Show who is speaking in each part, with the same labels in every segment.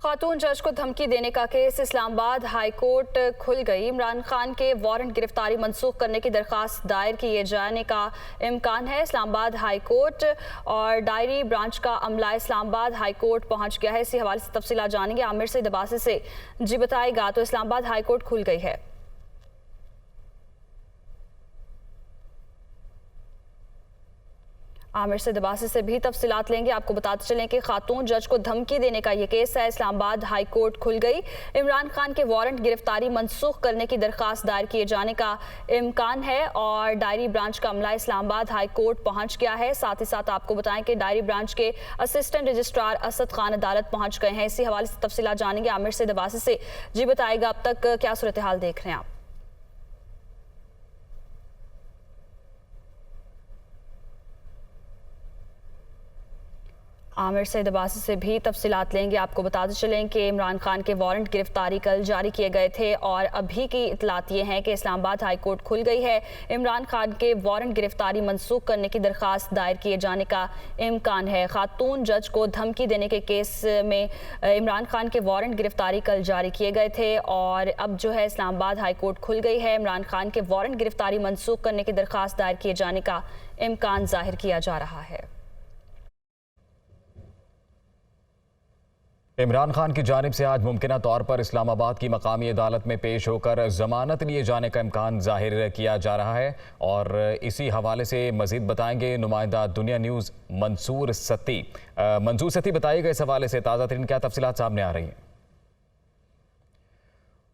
Speaker 1: खातून जज को धमकी देने का केस इस्लामाबाद हाई कोर्ट खुल गई। इमरान खान के वारंट गिरफ्तारी मंसूख करने की दरखास्त दायर किए जाने का इम्कान है। इस्लामाबाद हाई कोर्ट और डायरी ब्रांच का अमला इस्लामाबाद हाई कोर्ट पहुंच गया है। इसी हवाले से तफसीलात जानेंगे आमिर सईद अब्बासी से। जी बताएगा, तो इस्लामाबाद हाई कोर्ट खुल गई है। आमिर सईद अब्बासी से भी तफसीलात लेंगे। आपको बताते चलें कि खातून जज को धमकी देने का ये केस है। इस्लामाबाद हाई कोर्ट खुल गई। इमरान खान के वारंट गिरफ्तारी मनसूख करने की दरखास्त दायर किए जाने का इम्कान है और डायरी ब्रांच का अमला इस्लामाबाद हाई कोर्ट पहुंच गया है। साथ ही साथ आपको बताएं कि डायरी ब्रांच के असिस्टेंट रजिस्ट्रार असद खान अदालत पहुंच गए हैं। इसी हवाले से तफसीलात जानेंगे आमिर सईद अब्बासी से। जी बताएगा, अब तक क्या सूरत हाल देख रहे हैं आप? आमिर सईद अब्बासी से भी तफसीलात लेंगे। आपको बताते चलें कि इमरान खान के वारंट गिरफ्तारी कल जारी किए गए थे और अभी की इतलात ये हैं कि इस्लामाबाद हाई कोर्ट खुल गई है। इमरान खान के वारंट गिरफ्तारी मनसूख करने की दरखास्त दायर किए जाने का इम्कान है। खातून जज को धमकी देने के केस में इमरान खान के वारंट गिरफ्तारी कल जारी किए गए थे और अब जो है इस्लामाबाद हाई कोर्ट खुल गई है। इमरान खान के वारंट गिरफ्तारी मनसूख करने की दरखास्त दायर किए जाने का इम्कान जाहिर किया जा रहा है।
Speaker 2: इमरान खान की जानिब से आज मुमकिना तौर पर इस्लामाबाद की मकामी अदालत में पेश होकर ज़मानत लिए जाने का इम्कान जाहिर किया जा रहा है और इसी हवाले से मज़ीद बताएंगे नुमाइंदा दुनिया न्यूज़ मंसूर सत्ती। मंसूर सत्ती, बताइएगा इस हवाले से ताज़ा तरीन क्या तफसीलात सामने आ रही हैं?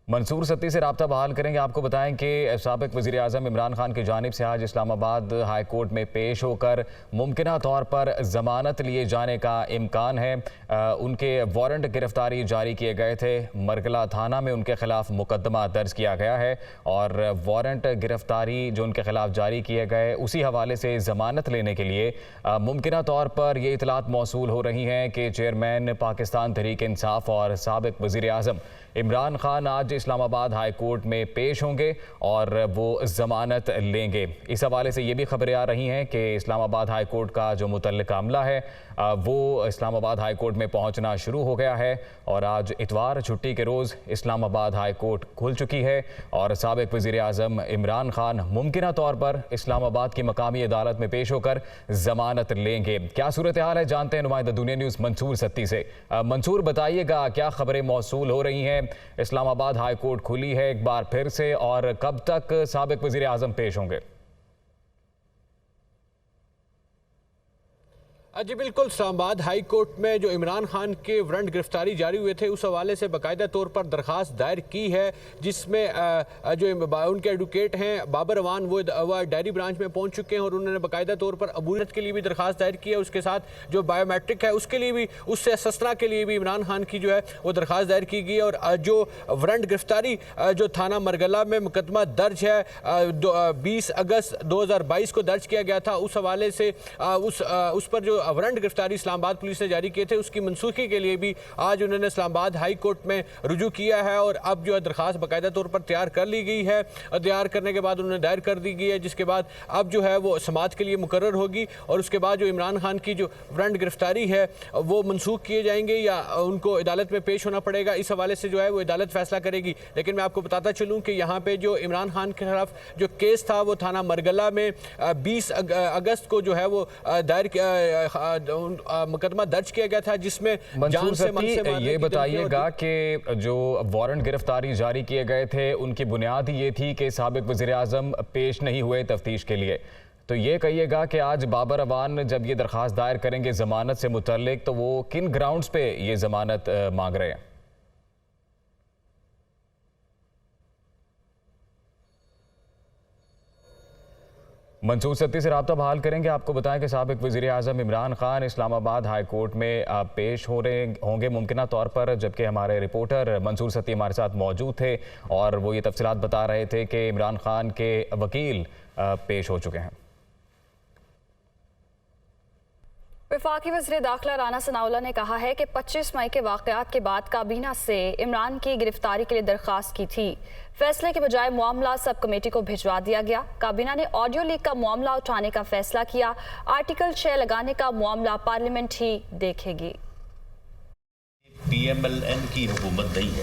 Speaker 2: मंसूर सत्ती से राब्ता बहाल करेंगे। आपको बताएं कि साबिक वज़ीर आज़म इमरान खान की जानिब से आज इस्लामाबाद हाई कोर्ट में पेश होकर मुमकिना तौर पर ज़मानत लिए जाने का इम्कान है। उनके वारंट गिरफ्तारी जारी किए गए थे। मरगला थाना में उनके खिलाफ मुकदमा दर्ज किया गया है और वारंट गिरफ्तारी जो उनके खिलाफ जारी किए गए उसी हवाले से ज़मानत लेने के लिए मुमकिना तौर पर ये इतलात मौसूल हो रही हैं कि चेयरमैन पाकिस्तान तहरीक इंसाफ और साबिक वज़ीर आज़म इमरान खान आज इस्लामाबाद हाई कोर्ट में पेश होंगे और वो ज़मानत लेंगे। इस हवाले से ये भी खबरें आ रही हैं कि इस्लामाबाद हाई कोर्ट का जो मुतल्लिका अमला है वो इस्लामाबाद हाई कोर्ट में पहुंचना शुरू हो गया है और आज इतवार छुट्टी के रोज़ इस्लामाबाद हाई कोर्ट खुल चुकी है और साबिक वज़ीर आज़म इमरान खान मुमकिना तौर पर इस्लामाबाद की मकामी अदालत में पेश होकर ज़मानत लेंगे। क्या सूरत हाल है, जानते हैं नुमाइंदा दुनिया न्यूज़ मंसूर सत्ती से। मंसूर, बताइएगा क्या खबरें मौसूल हो रही हैं? इस्लामाबाद हाई कोर्ट खुली है एक बार फिर से और कब तक साबिक वज़ीर आज़म पेश होंगे?
Speaker 3: जी बिल्कुल, इस्लामाबाद हाई कोर्ट में जो इमरान खान के वारंट गिरफ्तारी जारी हुए थे उस हवाले से बाकायदा तौर पर दरख्वास्त दायर की है, जिसमें जो उनके एडवोकेट हैं बाबर अवान वो डायरी ब्रांच में पहुंच चुके हैं और उन्होंने बाकायदा तौर पर अबूलत के लिए भी दरख्वास्त दायर की है। उसके साथ जो बायोमेट्रिक है उसके लिए भी, उससे सस्ता के लिए भी इमरान खान की जो है वो दरख्वास्त दायर की गई है। और जो वारंट गिरफ्तारी जो थाना मरगला में मुकदमा दर्ज है 20 अगस्त 2022 को दर्ज किया गया था, उस हवाले से उस पर जो वारंट गिरफ्तारी इस्लामाबाद पुलिस ने जारी किए थे उसकी मनसूखी के लिए भी आज उन्होंने इस्लामाबाद हाई कोर्ट में रुजू किया है और अब जो है दरख्वास्त बाकायदा तौर पर तैयार कर ली गई है। तैयार करने के बाद उन्होंने दायर कर दी गई है, जिसके बाद अब जो है वो समाअत के लिए मुकर्रर होगी और उसके बाद जो इमरान खान की जो वारंट गिरफ्तारी है वो मनसूख किए जाएंगे या उनको अदालत में पेश होना पड़ेगा, इस हवाले से जो है वो अदालत फैसला करेगी। लेकिन मैं आपको बताता चलूँ कि यहाँ पे जो इमरान खान के खिलाफ जो केस था वो थाना मरगला में 20 अगस्त को जो है वो दायर मुकदमा दर्ज किया गया था, जिसमें
Speaker 2: मंसूर सत्ती, ये बताइएगा कि जो वारंट गिरफ्तारी जारी किए गए थे उनकी बुनियाद ही ये थी कि साबिक वज़ीर आज़म पेश नहीं हुए तफ्तीश के लिए, तो ये कहिएगा कि आज बाबर अवान जब ये दरख्वास्त दायर करेंगे ज़मानत से मुतल्लिक तो वो किन ग्राउंड्स पे ये ज़मानत मांग रहे हैं? मंसूर सत्ती से राब्ता बहाल करेंगे। आपको बताएं कि साबिक वज़ीर आज़म इमरान खान इस्लामाबाद हाई कोर्ट में पेश हो रहे होंगे मुमकिना तौर पर, जबकि हमारे रिपोर्टर मंसूर सत्ती हमारे साथ मौजूद थे और वो ये तफसीलात बता रहे थे कि इमरान खान के वकील पेश हो चुके हैं।
Speaker 1: वफाकी वज़ीर दाखिला राना सनाउल्लाह ने कहा है कि 25 मई के वाक़यात के बाद काबीना से इमरान की गिरफ्तारी के लिए दरख्वास्त की थी। फैसले के बजाय मामला सब कमेटी को भिजवा दिया गया। काबीना ने ऑडियो लीक का मामला उठाने का फैसला किया। आर्टिकल 6 लगाने का मामला पार्लियामेंट ही देखेगी।
Speaker 4: PMLN کی حکومت نہیں ہے،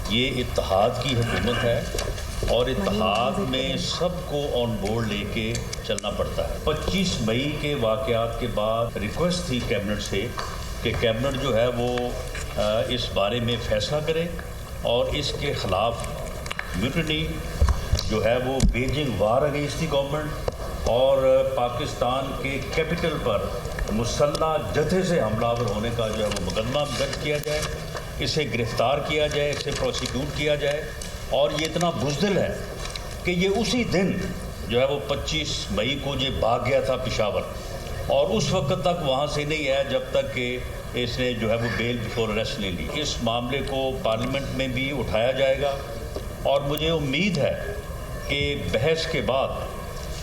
Speaker 4: یہ اتحاد کی حکومت ہے اور اتحاد میں سب کو آن بورڈ لے کے چلنا پڑتا ہے۔ 25 مئی کے واقعات کے بعد ریکویسٹ تھی کیبنٹ سے کہ کیبنٹ جو ہے وہ اس بارے میں فیصلہ کرے اور اس کے خلاف میوٹنی جو ہے وہ waging war against the government اور پاکستان کے کیپٹل پر مسلح جتھے سے حملہ آور ہونے کا جو ہے وہ مقدمہ درج کیا جائے، اسے گرفتار کیا جائے، اسے پروسیکیوٹ کیا جائے۔ اور یہ اتنا بزدل ہے کہ یہ اسی دن جو ہے وہ 25 مئی کو یہ بھاگ گیا تھا پشاور اور اس وقت تک وہاں سے نہیں آیا جب تک کہ اس نے جو ہے وہ بیل بفور اریسٹ لے لی۔ اس معاملے کو پارلیمنٹ میں بھی اٹھایا جائے گا اور مجھے امید ہے کہ بحث کے بعد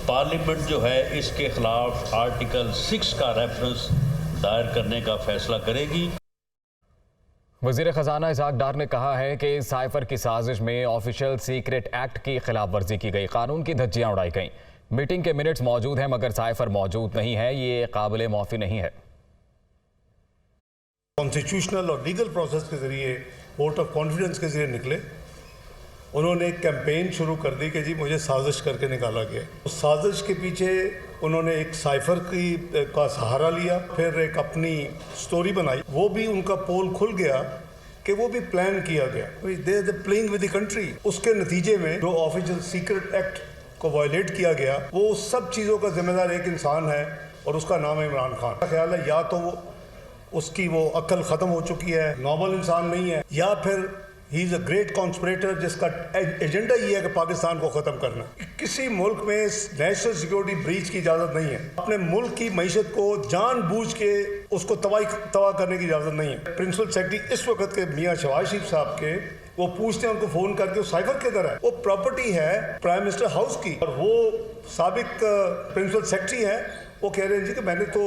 Speaker 4: پارلیمنٹ جو ہے اس کے خلاف آرٹیکل 6 کا ریفرنس دائر کرنے کا فیصلہ کرے گی۔
Speaker 2: وزیر خزانہ اسحاق ڈار نے کہا ہے کہ سائفر کی سازش میں آفیشل سیکرٹ ایکٹ کی خلاف ورزی کی گئی، قانون کی دھجیاں اڑائی گئیں۔ میٹنگ کے منٹس موجود ہیں مگر سائفر موجود نہیں ہے، یہ قابل معافی نہیں ہے۔
Speaker 5: کانسٹیٹیوشنل اور لیگل پروسیس کے ذریعے ووٹ آف کانفیڈنس کے ذریعے نکلے، انہوں نے ایک کیمپین شروع کر دی کہ جی مجھے سازش کر کے نکالا گیا۔ اس سازش کے پیچھے انہوں نے ایک سائفر کا سہارا لیا، پھر ایک اپنی سٹوری بنائی، وہ بھی ان کا پول کھل گیا کہ وہ بھی پلان کیا گیا۔ They are playing with the country. اس کے نتیجے میں جو آفیشل سیکرٹ ایکٹ کو وائلیٹ کیا گیا، وہ سب چیزوں کا ذمہ دار ایک انسان ہے اور اس کا نام ہے عمران خان۔ میرا خیال ہے یا تو اس کی وہ عقل ختم ہو چکی ہے، نارمل انسان نہیں ہے، یا پھر ہی از اے گریٹ کانسپریٹر جس کا ایجنڈا یہ ہے کہ پاکستان کو ختم کرنا۔ کسی ملک میں نیشنل سیکیورٹی بریچ کی اجازت نہیں ہے، اپنے ملک کی معیشت کو جان بوجھ کے اس کو تباہ کرنے کی اجازت نہیں ہے۔ پرنسپل سیکرٹری اس وقت کے میاں شہباز شریف صاحب کے، وہ پوچھتے ہیں ان کو فون کر کے سائفر کدھر ہے؟ وہ پراپرٹی ہے پرائم منسٹر ہاؤس کی، اور وہ سابق پرنسپل سیکرٹری ہیں، وہ کہہ رہے ہیں جی کہ میں نے تو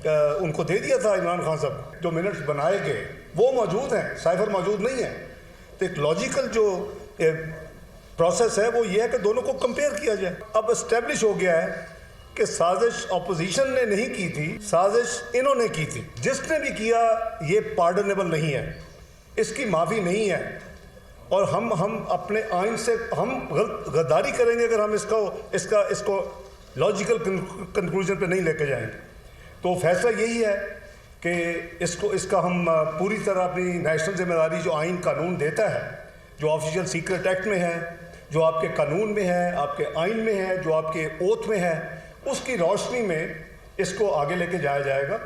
Speaker 5: ان کو دے دیا تھا عمران خان صاحب۔ جو منٹس بنائے گئے وہ موجود ہیں، سائفر موجود نہیں ہے۔ تو ایک لاجیکل جو پروسیس ہے وہ یہ ہے کہ دونوں کو کمپیئر کیا جائے۔ اب اسٹیبلش ہو گیا ہے کہ سازش اپوزیشن نے نہیں کی تھی، سازش انہوں نے کی تھی۔ جس نے بھی کیا یہ پارڈنیبل نہیں ہے، اس کی معافی نہیں ہے، اور ہم اپنے آئین سے ہم غداری کریں گے اگر ہم اس کو لاجیکل کنکلوژن پہ نہیں لے کے جائیں گے۔ تو فیصلہ یہی ہے کہ اس کا ہم پوری طرح اپنی نیشنل ذمہ داری جو آئین قانون دیتا ہے، جو آفیشیل سیکرٹ ایکٹ میں ہے، جو آپ کے قانون میں ہے، آپ کے آئین میں ہے، جو آپ کے اوتھ میں ہے، اس کی روشنی میں اس کو آگے لے کے جایا جائے گا۔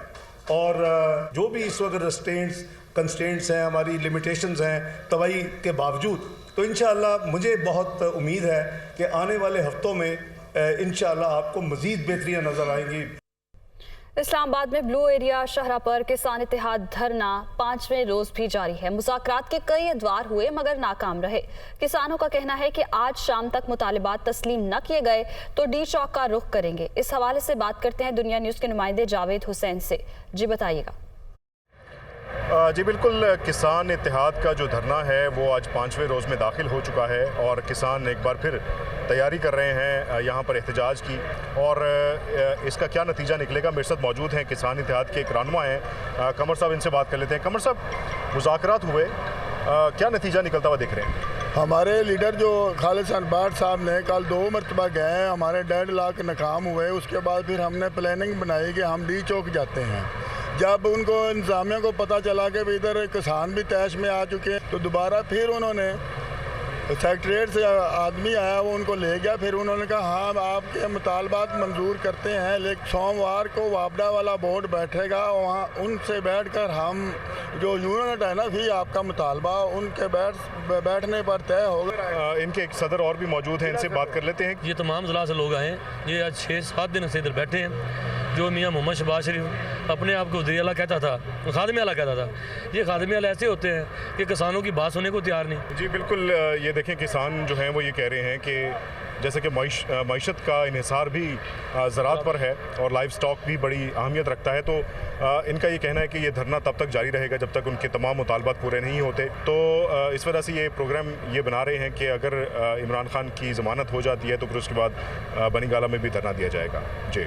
Speaker 5: اور جو بھی اس وقت کنسٹرینٹس ہیں، ہماری لمیٹیشنز ہیں توائی کے باوجود، تو انشاءاللہ مجھے بہت امید ہے کہ آنے والے ہفتوں میں انشاءاللہ آپ کو مزید بہتریاں نظر آئیں گی۔
Speaker 1: اسلام آباد میں بلو ایریا شاہراہ پر کسان اتحاد دھرنا 5ویں روز بھی جاری ہے۔ مذاکرات کے کئی ادوار ہوئے مگر ناکام رہے۔ کسانوں کا کہنا ہے کہ آج شام تک مطالبات تسلیم نہ کیے گئے تو ڈی چوک کا رخ کریں گے۔ اس حوالے سے بات کرتے ہیں دنیا نیوز کے نمائندے جاوید حسین سے۔ جی بتائیے گا۔
Speaker 6: جی بالکل، کسان اتحاد کا جو دھرنا ہے وہ آج 5ویں روز میں داخل ہو چکا ہے اور کسان ایک بار پھر تیاری کر رہے ہیں یہاں پر احتجاج کی، اور اس کا کیا نتیجہ نکلے گا۔ میرے ساتھ موجود ہیں کسان اتحاد کے ایک رہنما ہیں قمر صاحب، ان سے بات کر لیتے ہیں۔ قمر صاحب، مذاکرات ہوئے، کیا نتیجہ نکلتا ہوا دکھ رہے ہیں؟
Speaker 7: ہمارے لیڈر جو خالد انبار صاحب نے کل 2 مرتبہ گئے ہیں، ہمارے ڈیڈ لاکھ ناکام ہوئے۔ اس کے بعد پھر ہم نے پلاننگ بنائی کہ ہم ڈی چوک جاتے ہیں۔ جب ان کو انتظامیہ کو پتہ چلا کہ ادھر کسان بھی تیش میں آ چکے ہیں، تو دوبارہ پھر انہوں نے سیکریٹریٹ سے آدمی آیا، وہ ان کو لے گیا۔ پھر انہوں نے کہا ہاں آپ کے مطالبات منظور کرتے ہیں، لیکن سوموار کو وابڈا والا بورڈ بیٹھے گا، وہاں ان سے بیٹھ کر ہم جو یونٹ ہے نا بھی آپ کا مطالبہ ان کے بیٹھنے پر طے ہوگا۔
Speaker 6: ان کے ایک صدر اور بھی موجود ہیں، ان سے بات کر لیتے ہیں۔
Speaker 8: یہ تمام ضلع سے لوگ آئے ہیں، یہ آج 6-7 دن سے ادھر بیٹھے ہیں۔ جو میاں محمد شہباز شریف اپنے آپ کو وزیر اعلیٰ کہتا تھا، خادم اعلیٰ کہتا تھا، یہ خادم اعلیٰ ایسے ہوتے ہیں کہ کسانوں کی بات سننے کو تیار نہیں۔
Speaker 6: جی بالکل، یہ دیکھیں کسان جو ہیں وہ یہ کہہ رہے ہیں کہ جیسے کہ معیشت کا انحصار بھی زراعت پر ہے اور لائف سٹاک بھی بڑی اہمیت رکھتا ہے، تو ان کا یہ کہنا ہے کہ یہ دھرنا تب تک جاری رہے گا جب تک ان کے تمام مطالبات پورے نہیں ہوتے۔ تو اس وجہ سے یہ پروگرام یہ بنا رہے ہیں کہ اگر عمران خان کی ضمانت ہو جاتی ہے تو پھر اس کے بعد بنی گالہ میں بھی دھرنا دیا جائے گا۔ جی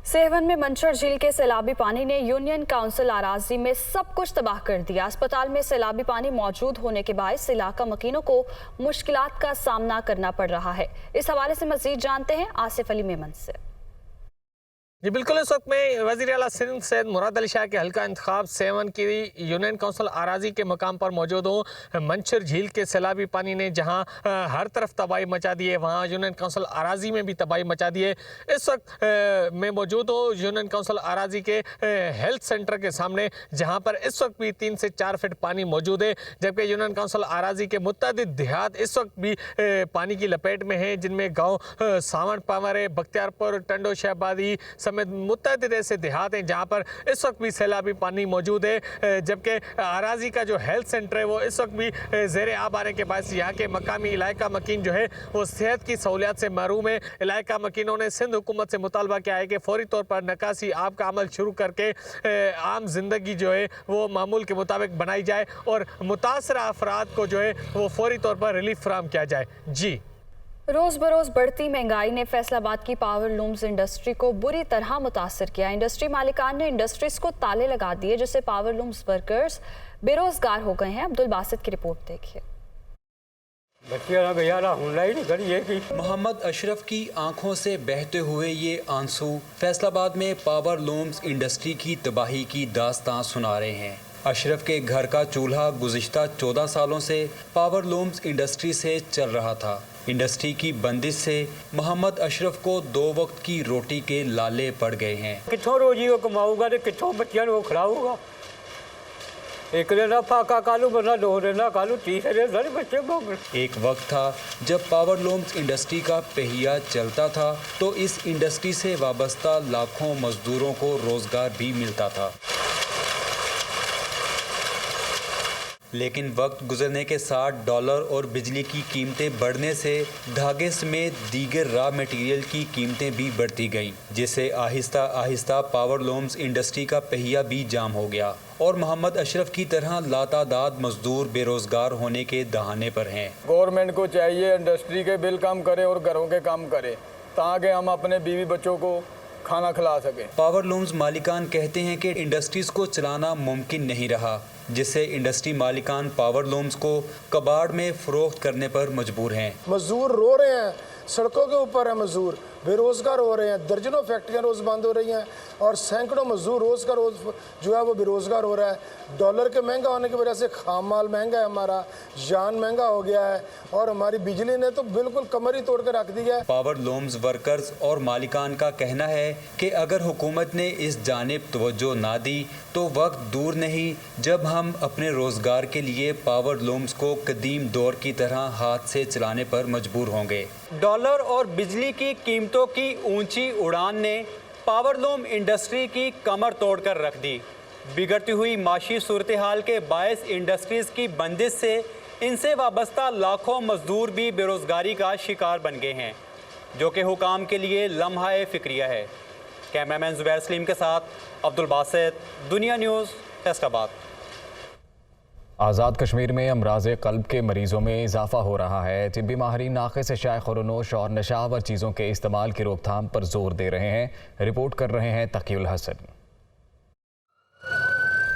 Speaker 1: सेवन में मंचर झील के सैलाबी पानी ने यूनियन काउंसिल अराजी में सब कुछ तबाह कर दिया। अस्पताल में सैलाबी पानी मौजूद होने के बायस इलाका मकीनों को मुश्किलात का सामना करना पड़ रहा है। इस हवाले से मजीद जानते हैं आसिफ अली मेमन से।
Speaker 3: जी बिल्कुल, इस वक्त में वज़ीर आला सिंध सैयद मुराद अली शाह के हल्का इंतखाब सेवन की यूनियन काउंसिल आराजी के मकाम पर मौजूद हूँ। मंचर झील के सैलाबी पानी ने जहाँ हर तरफ तबाही मचा दी है, वहाँ यूनियन काउंसिल आराजी में भी तबाही मचा दी है। इस वक्त मैं मौजूद हूँ यूनियन काउंसिल आराजी के हेल्थ सेंटर के सामने, जहाँ पर इस वक्त भी 3 से 4 फीट पानी मौजूद है, जबकि यूनियन काउंसिल आराजी के मुतअद्दिद देहात इस वक्त भी पानी की लपेट में हैं, जिनमें गाँव सावण पावरे, बख्तियारपुर, टंडो शहबादी समेत मुतअद्दिद ऐसे देहात हैं जहाँ पर इस वक्त भी सैलाबी पानी मौजूद है। जबकि आराजी का जो हेल्थ सेंटर है वो इस वक्त भी ज़ेर आब आने के बाद यहाँ के मकामी इलाका मकीन जो है वो सेहत की सहूलियात से महरूम है। इलाका मकीनों ने सिंध हुकूमत से मुतालबा किया है कि फौरी तौर पर निकासी आब का अमल शुरू करके आम जिंदगी जो है वो मामूल के मुताबिक बनाई जाए और मुतासरा अफराद को जो है वो फौरी तौर पर रिलीफ फराहम किया जाए। जी,
Speaker 1: रोज़ बरोज़ बढ़ती महंगाई ने फैसलाबाद की पावर लूम्स इंडस्ट्री को बुरी तरह मुतासर किया। इंडस्ट्री मालिकान ने इंडस्ट्रीज को ताले लगा दिए, जिससे पावर लूम्स वर्कर्स बेरोजगार हो गए हैं। अब्दुल बासित की रिपोर्ट देखिए।
Speaker 9: मोहम्मद अशरफ की आंखों से बहते हुए ये आंसू फैसलाबाद में पावर लूम्स इंडस्ट्री की तबाही की दास्तां सुना रहे हैं। अशरफ के घर का चूल्हा गुज़िश्ता 14 सालों से पावर लूम्स इंडस्ट्री से चल रहा था। इंडस्ट्री की बंदिश से मोहम्मद अशरफ को 2 वक्त की रोटी के लाले पड़ गए हैं।
Speaker 10: कितों रोजी को कमाऊंगा तो कितों बच्चों को खिलाऊंगा। एक दिन फाका कालू बना 2 दिन कालू 3 दिन बच्चे भोग।
Speaker 9: एक वक्त था जब पावर लूम्स इंडस्ट्री का पहिया चलता था तो इस इंडस्ट्री से वाबस्ता लाखों मजदूरों को रोजगार भी मिलता था। लेकिन वक्त गुजरने के साथ डॉलर और बिजली की कीमतें बढ़ने से धागे समेत दीगर रॉ मटेरियल की कीमतें भी बढ़ती गईं, जिससे Aahista Aahista power looms industry का पहिया भी जाम हो गया और मोहम्मद अशरफ की तरह लातादाद मजदूर बेरोजगार होने के दहाने पर हैं।
Speaker 11: गवर्नमेंट को चाहिए इंडस्ट्री के बिल कम करे और घरों के काम करे ताकि हम अपने बीवी बच्चों को खाना खिला सके।
Speaker 9: पावर लूम्स मालिकान कहते हैं कि इंडस्ट्रीज को चलाना मुमकिन नहीं रहा, जिससे इंडस्ट्री मालिकान पावर लूम्स को कबाड़ में फरोख्त करने पर मजबूर हैं।
Speaker 12: मजदूर रो रहे हैं, सड़कों के ऊपर है मजदूर, बेरोज़गार हो रहे हैं, दर्जनों फैक्ट्रियां रोज़ बंद हो रही हैं और सैकड़ों मजदूर रोज़ का रोज़ जो है वो बेरोज़गार हो रहा है। डॉलर के महंगा होने की वजह से खाम माल महंगा है, हमारा जान महंगा हो गया है और हमारी बिजली ने तो बिल्कुल कमर ही तोड़ के रख दी है।
Speaker 9: पावर लूम्स वर्कर्स और मालिकान का कहना है कि अगर हुकूमत ने इस जानिब तवज्जो ना दी तो वक्त दूर नहीं जब हम अपने रोज़गार के लिए पावर लूम्स को कदीम दौर की तरह हाथ से चलाने पर मजबूर होंगे।
Speaker 13: डॉलर और बिजली की कीमतों की ऊंची उड़ान ने पावर लूम इंडस्ट्री की कमर तोड़कर रख दी। बिगड़ती हुई माशी सूरत हाल के बायस इंडस्ट्रीज़ की बंदिश से इनसे वाबस्ता लाखों मजदूर भी बेरोज़गारी का शिकार बन गए हैं, जो कि हुकाम के लिए लम्हा फिक्रिया है। कैमरामैन जुबैर सलीम के साथ अब्दुल बासित, दुनिया न्यूज़, फैसलाबाद।
Speaker 2: आज़ाद कश्मीर में अमराज़ क़ल्ब के मरीज़ों में इजाफा हो रहा है। तिब्बी माहिरीन नाक़िस शाय खुरनोश और नशावर चीज़ों के इस्तेमाल की रोकथाम पर जोर दे रहे हैं। रिपोर्ट कर रहे हैं तकीउल हसन।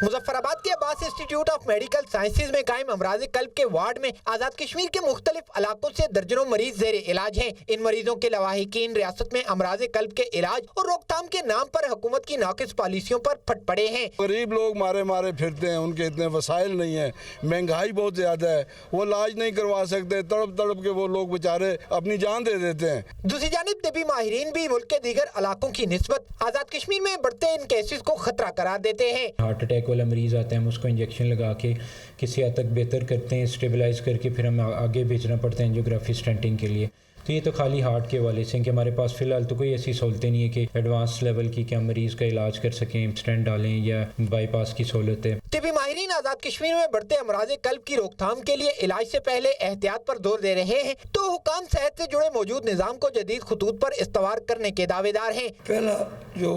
Speaker 14: मुजफ्फराबाद के Abbas institute of medical sciences में कायम अमराज़ क़ल्ब के वार्ड में आज़ाद कश्मीर के मुख्तलिफ इलाकों से दर्जनों मरीज ज़ेर इलाज हैं। इन मरीजों के लवाहिकीन रियासत में अमराज़ क़ल्ब के इलाज और रोकथाम के नाम पर हुकूमत की नाक़िस पॉलिसियों पर फट पड़े हैं।
Speaker 7: गरीब लोग मारे मारे फिरते हैं, उनके इतने वसाइल नहीं है, महंगाई बहुत ज्यादा है, वो इलाज नहीं करवा सकते, तड़प तड़प के वो लोग बेचारे अपनी जान दे देते हैं।
Speaker 14: दूसरी जानिब तिब्बी माहिरीन भी मुल्क के दीगर इलाकों की निस्बत आज़ाद कश्मीर में बढ़ते इन केसेस को खतरा करार देते हैं।
Speaker 15: हार्ट अटैक वाला मरीज़ आता है, हम उसको इंजेक्शन लगा के किसी हद तक बेहतर करते हैं, स्टेबलाइज करके फिर हम आगे भेजना पड़ता है एंजियोग्राफी स्टेंटिंग के लिए। तो ये तो खाली हार्ट के वाले से कि हमारे पास फ़िलहाल तो कोई ऐसी सहूलतें नहीं है कि एडवांस लेवल की कि हम मरीज़ का इलाज कर सकें, स्टेंट डालें या बाईपास की सहूलत है।
Speaker 14: तिब्बी माहिरीन आज़ाद कश्मीर में बढ़ते अमराज़ क़ल्ब की रोकथाम के लिए इलाज से पहले एहतियात पर जोर दे रहे हैं, तो हुकाम सेहत से जुड़े मौजूद निज़ाम को जदीद खतूत पर इस्तवार करने के दावेदार हैं।
Speaker 16: पहला जो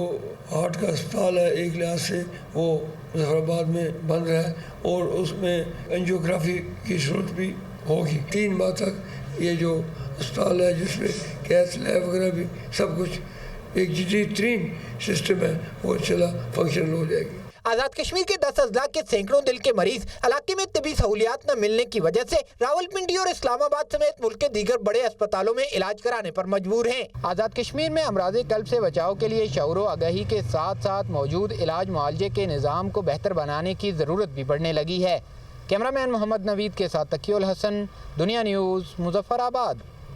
Speaker 16: हार्ट का अस्पताल है एक लिहाज से वो मुजफ्फराबाद में बन रहा है और उसमें एंजियोग्राफी की जरूरत भी होगी। 3 माह तक ये जो अस्पताल है जिसमें कैथ लैब वगैरह भी सब कुछ एक जदीद तरीन सिस्टम है वो चला फंक्शनल हो जाएगी।
Speaker 14: आज़ाद कश्मीर के 10 अजला के सैकड़ों दिल के मरीज इलाके में तबी सहूलियात न मिलने की वजह से रावलपिंडी और इस्लामाबाद समेत मुल्क के दीगर बड़े अस्पतालों में इलाज कराने पर मजबूर हैं। आज़ाद कश्मीर में अमराज़ कल्ब से बचाव के लिए शऊर व आगाही के साथ साथ मौजूद इलाज मुआलजे के निज़ाम को बेहतर बनाने की ज़रूरत भी बढ़ने लगी है। कैमरामैन मोहम्मद नवीद के साथ तकीउल हसन, दुनिया न्यूज़, मुजफ्फराबाद।